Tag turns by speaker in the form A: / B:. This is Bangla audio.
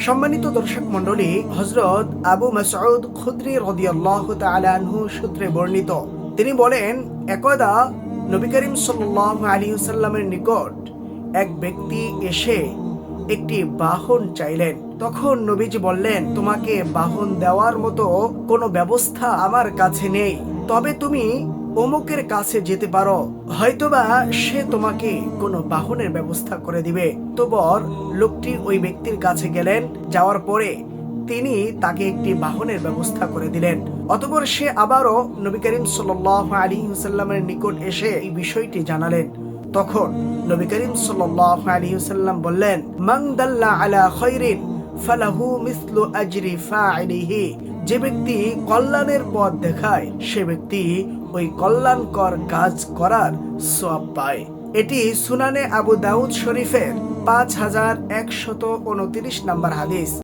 A: সম্মানিত দর্শক মণ্ডলী, হযরত আবু মাসউদ খুদরি রাদিয়াল্লাহু তাআলা আনহু সূত্রে বর্ণিত, তিনি বলেন, একদা নবী করিম সাল্লাল্লাহু আলাইহি ওয়াসাল্লামের নিকট এক ব্যক্তি এসে একটি বাহন চাইলেন। তখন নবীজি বললেন, তোমাকে বাহন দেওয়ার মতো কোনো ব্যবস্থা আমার কাছে নেই, তবে তুমি অমুকের কাছে যেতে পারো, হয়তোবা সে তোমাকে কোনো বাহনের ব্যবস্থা করে দিবে। অতঃপর লোকটি ওই ব্যক্তির কাছে গেলেন। যাওয়ার পরে তিনি তাকে একটি বাহনের ব্যবস্থা করে দিলেন। অতঃপর সে আবারও নবী করিম সাল্লাল্লাহু আলাইহি ওয়াসাল্লামের নিকট এসে এই বিষয়টি জানালেন। তখন নবী করিম সাল্লাল্লাহু আলাইহি ওয়াসাল্লাম বললেন, মান দাল্লা আলা খায়রিন ফালাহু মিসলু আজরি ফাইলিহি। যে ব্যক্তি কল্যাণের পথ দেখায়, সে ব্যক্তি ওই কল্যাণকর কাজ করার সওয়াব পায়। এটি সুনানে আবু দাউদ শরীফের 5129 নম্বর হাদিস।